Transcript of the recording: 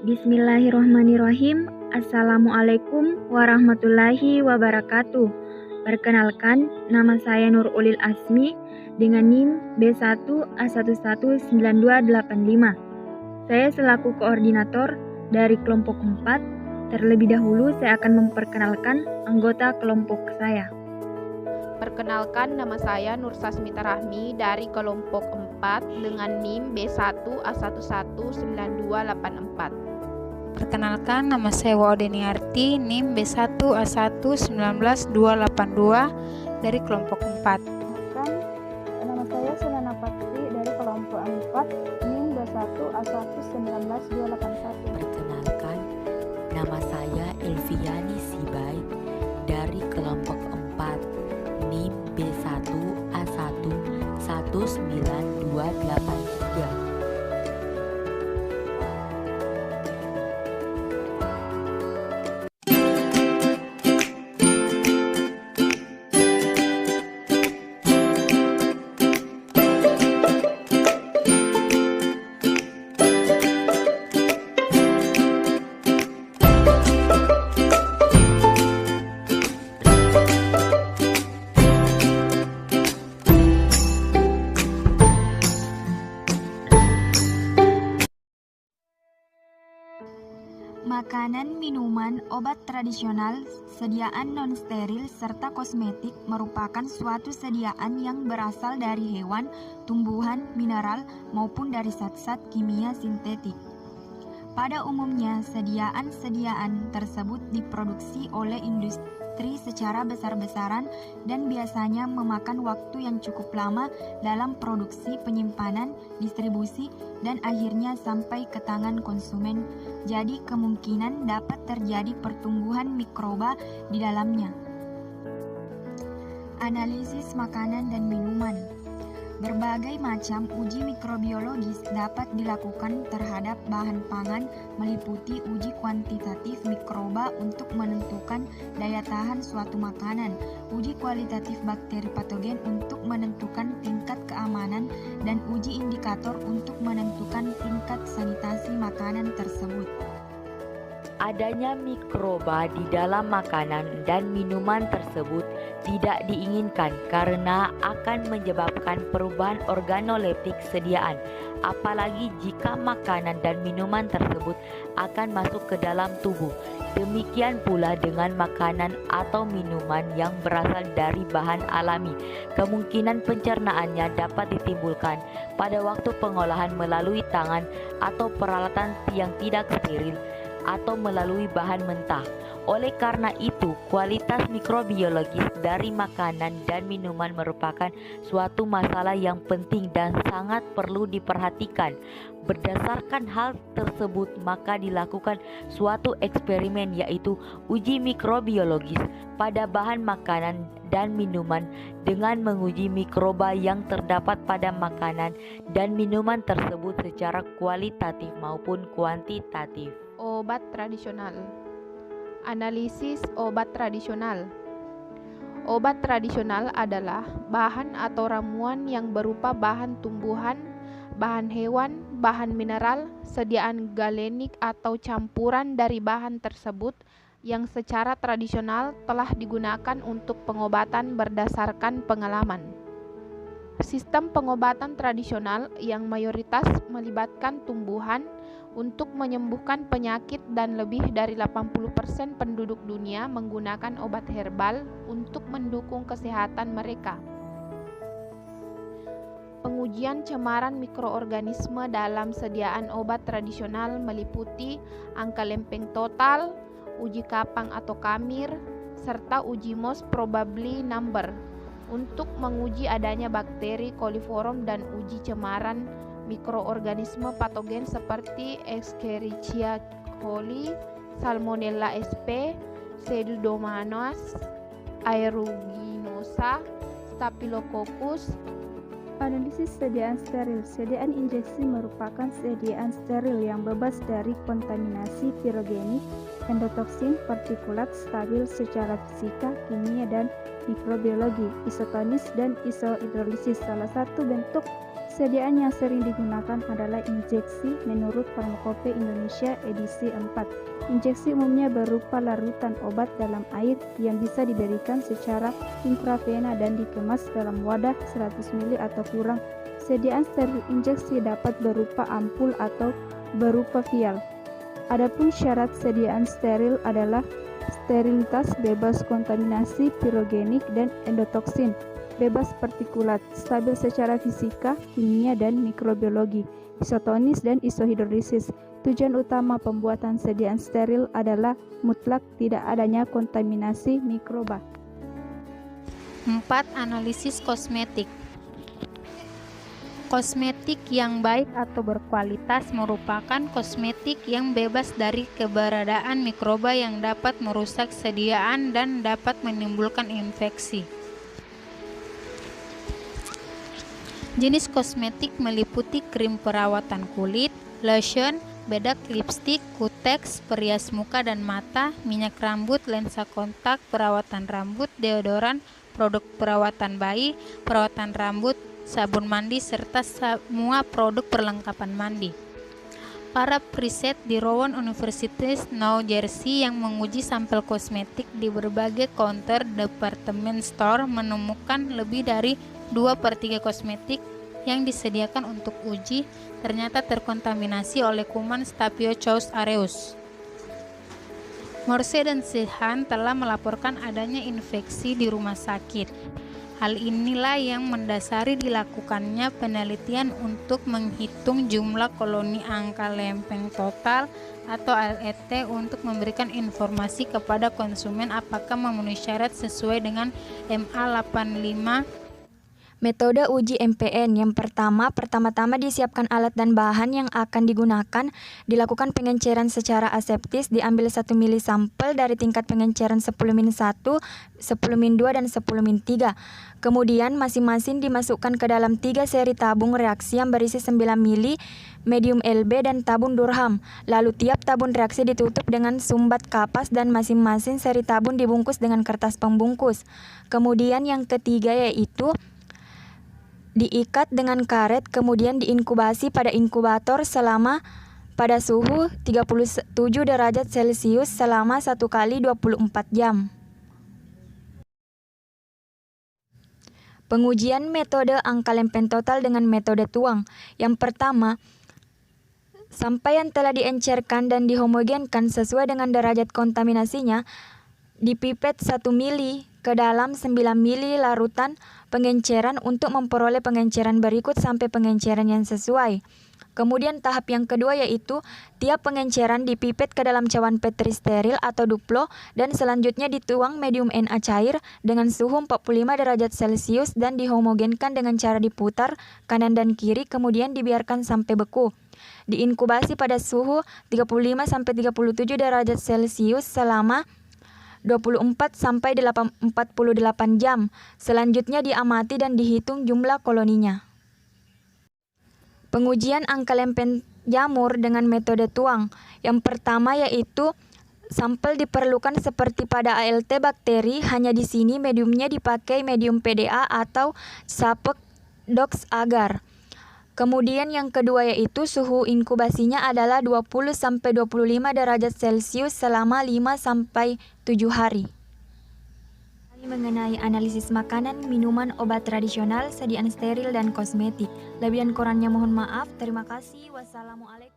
Bismillahirrahmanirrahim. Assalamualaikum warahmatullahi wabarakatuh. Perkenalkan, nama saya Nur Ulil Asmi dengan NIM B1A119285. Saya selaku koordinator dari kelompok 4. Terlebih dahulu saya akan memperkenalkan anggota kelompok saya. Perkenalkan, nama saya Nur Sasmita Rahmi dari kelompok 4 dengan NIM B1A119284. Perkenalkan, nama saya Waudeniarti, NIM B1A1192282 dari kelompok 4. Nama saya Sunana Patri dari kelompok 4, NIM B1A1192281. Perkenalkan, nama saya Elviani Sibai dari kelompok 4, NIM B1A1192283. Makanan, minuman, obat tradisional, sediaan non-steril, serta kosmetik merupakan suatu sediaan yang berasal dari hewan, tumbuhan, mineral, maupun dari zat-zat kimia sintetik. Pada umumnya, sediaan-sediaan tersebut diproduksi oleh industri secara besar-besaran dan biasanya memakan waktu yang cukup lama dalam produksi, penyimpanan, distribusi, dan akhirnya sampai ke tangan konsumen. Jadi kemungkinan dapat terjadi pertumbuhan mikroba di dalamnya. Analisis makanan dan minuman. Berbagai macam uji mikrobiologis dapat dilakukan terhadap bahan pangan, meliputi uji kuantitatif mikroba untuk menentukan daya tahan suatu makanan, uji kualitatif bakteri patogen untuk menentukan tingkat keamanan, dan uji indikator untuk menentukan tingkat sanitasi makanan tersebut. Adanya mikroba di dalam makanan dan minuman tersebut tidak diinginkan karena akan menyebabkan perubahan organoleptik sediaan, apalagi jika makanan dan minuman tersebut akan masuk ke dalam tubuh. Demikian pula dengan makanan atau minuman yang berasal dari bahan alami. Kemungkinan pencernaannya dapat ditimbulkan pada waktu pengolahan melalui tangan atau peralatan yang tidak steril atau melalui bahan mentah. Oleh karena itu, kualitas mikrobiologis dari makanan dan minuman merupakan suatu masalah yang penting dan sangat perlu diperhatikan. Berdasarkan hal tersebut, maka dilakukan suatu eksperimen, yaitu uji mikrobiologis pada bahan makanan dan minuman dengan menguji mikroba yang terdapat pada makanan dan minuman tersebut secara kualitatif maupun kuantitatif. Obat tradisional. Analisis obat tradisional. Obat tradisional adalah bahan atau ramuan yang berupa bahan tumbuhan, bahan hewan, bahan mineral, sediaan galenik atau campuran dari bahan tersebut yang secara tradisional telah digunakan untuk pengobatan berdasarkan pengalaman. Sistem pengobatan tradisional yang mayoritas melibatkan tumbuhan untuk menyembuhkan penyakit, dan lebih dari 80% penduduk dunia menggunakan obat herbal untuk mendukung kesehatan mereka. Pengujian cemaran mikroorganisme dalam sediaan obat tradisional meliputi angka lempeng total, uji kapang atau kamir, serta uji most probably number untuk menguji adanya bakteri coliform dan uji cemaran mikroorganisme patogen seperti Escherichia coli, Salmonella sp, Pseudomonas aeruginosa, Staphylococcus. Analisis sediaan steril. Sediaan injeksi merupakan sediaan steril yang bebas dari kontaminasi pirogenik, endotoksin, partikulat, stabil secara fisika, kimia, dan mikrobiologi, isotonis, dan isohidrolisis. Salah satu bentuk Sediaan yang sering digunakan adalah injeksi menurut Farmakope Indonesia edisi 4. Injeksi umumnya berupa larutan obat dalam air yang bisa diberikan secara intravena dan dikemas dalam wadah 100 ml atau kurang. Sediaan steril injeksi dapat berupa ampul atau berupa vial. Adapun syarat sediaan steril adalah sterilitas, bebas kontaminasi pirogenik dan endotoksin, bebas partikulat, stabil secara fisika, kimia, dan mikrobiologi, isotonis dan isohidrolisis. Tujuan utama pembuatan sediaan steril adalah mutlak tidak adanya kontaminasi mikroba. 4. Analisis kosmetik. Kosmetik yang baik atau berkualitas merupakan kosmetik yang bebas dari keberadaan mikroba yang dapat merusak sediaan dan dapat menimbulkan infeksi. Jenis kosmetik meliputi krim perawatan kulit, lotion, bedak lipstik, kutex, perias muka dan mata, minyak rambut, lensa kontak, perawatan rambut, deodoran, produk perawatan bayi, perawatan rambut, sabun mandi, serta semua produk perlengkapan mandi. Para periset di Rowan University, New Jersey yang menguji sampel kosmetik di berbagai counter department store menemukan lebih dari 2/3 kosmetik yang disediakan untuk uji ternyata terkontaminasi oleh kuman Staphylococcus aureus. Morse dan Sheehan telah melaporkan adanya infeksi di rumah sakit. Hal inilah yang mendasari dilakukannya penelitian untuk menghitung jumlah koloni angka lempeng total atau ALT untuk memberikan informasi kepada konsumen apakah memenuhi syarat sesuai dengan MA 85. Metode uji MPN yang pertama-tama disiapkan alat dan bahan yang akan digunakan, dilakukan pengenceran secara aseptis, diambil 1 mili sampel dari tingkat pengenceran 10-1, 10-2, dan 10-3. Kemudian masing-masing dimasukkan ke dalam 3 seri tabung reaksi yang berisi 9 mili, medium LB, dan tabung Durham. Lalu tiap tabung reaksi ditutup dengan sumbat kapas dan masing-masing seri tabung dibungkus dengan kertas pembungkus. Kemudian yang ketiga yaitu diikat dengan karet, kemudian diinkubasi pada inkubator pada suhu 37 derajat Celcius selama 1 kali 24 jam. Pengujian metode angka lempeng total dengan metode tuang. Yang pertama, sampah yang telah diencerkan dan dihomogenkan sesuai dengan derajat kontaminasinya dipipet 1 mili ke dalam 9 mili larutan pengenceran untuk memperoleh pengenceran berikut sampai pengenceran yang sesuai. Kemudian tahap yang kedua yaitu tiap pengenceran dipipet ke dalam cawan Petri steril atau duplo dan selanjutnya dituang medium Na cair dengan suhu 45 derajat Celcius dan dihomogenkan dengan cara diputar kanan dan kiri, kemudian dibiarkan sampai beku. Diinkubasi pada suhu 35-37 derajat Celcius selama 24-48 jam. Selanjutnya diamati dan dihitung jumlah koloninya. Pengujian angka lempeng jamur dengan metode tuang. Yang pertama yaitu sampel diperlukan seperti pada ALT bakteri, hanya di sini mediumnya dipakai medium PDA atau Sapek Dox agar. Kemudian yang kedua yaitu suhu inkubasinya adalah 20-25 derajat Celcius selama 5-7 hari. Mengenai analisis makanan, minuman, obat tradisional, sediaan steril, dan kosmetik. Lebih dan kurangnya mohon maaf. Terima kasih. Wassalamualaikum.